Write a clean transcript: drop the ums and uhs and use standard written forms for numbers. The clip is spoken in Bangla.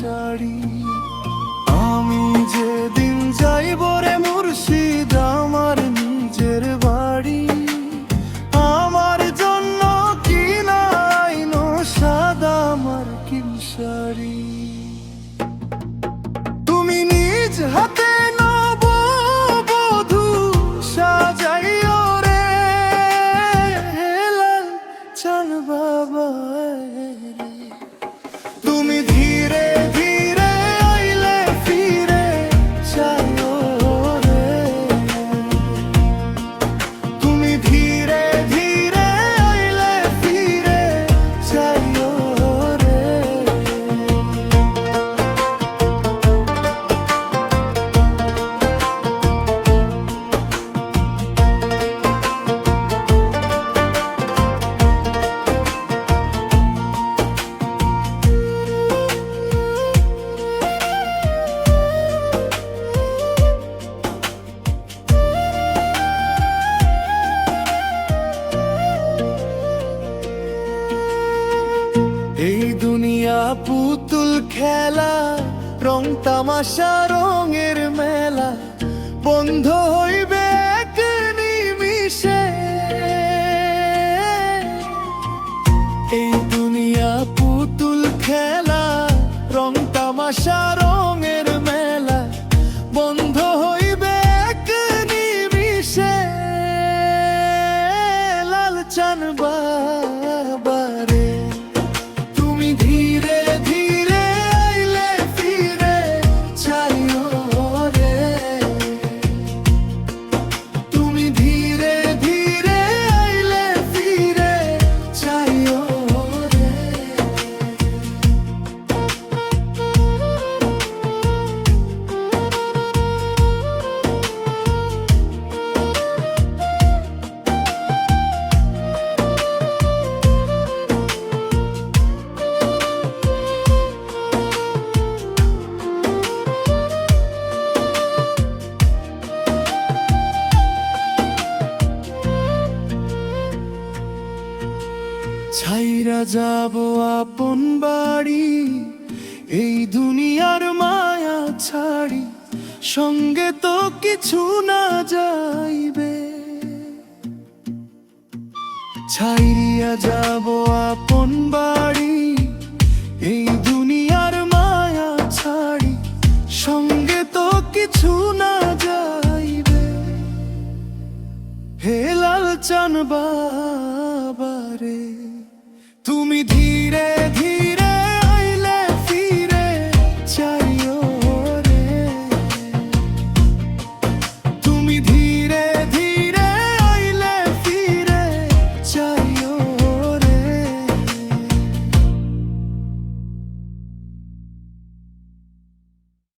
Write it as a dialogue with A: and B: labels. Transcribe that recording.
A: শাড়ি। আমি যেদিন যাইব রে মুর্শিদ আমার নিজের বাড়ি, আমার জন্য কিনাইনো সাদা মার্কিন শাড়ি। তুমি নিজ হাতে নববধূ সাজাইও রে লাল চান বাবা রে। তুমি ধীরে ধীরে আইলে ফিরে যাইও রে, তুমি ধীরে ধীরে আইলে ফিরে যাইও রে। এই দুনিয়া পুতুল খেলা, রং তামাশা রঙের মেলা, বন্ধ হইবে এক নিমিষে। এই দুনিয়া পুতুল খেলা, রং তামাশা রঙের মেলা, বন্ধ হইবে এক নিমিষে। লাল চান বাবা রে, তুমি ধীরে ধীরে আইলে ফিরে যাইও রে, তুমি ধীরে ধীরে আইলে ফিরে যাইও রে। ছাইরা যাব আপন বাড়ি, এই দুনিয়ার মায়া ছাড়ি, সঙ্গে তো কিছু না যাইবে। ছাইরিয়া যাব আপন বাড়ি, এই দুনিয়ার মায়া ছাড়ি, সঙ্গে তো কিছু না যাইবে। হে লাল চান বাবা রে, তুমি ধীরে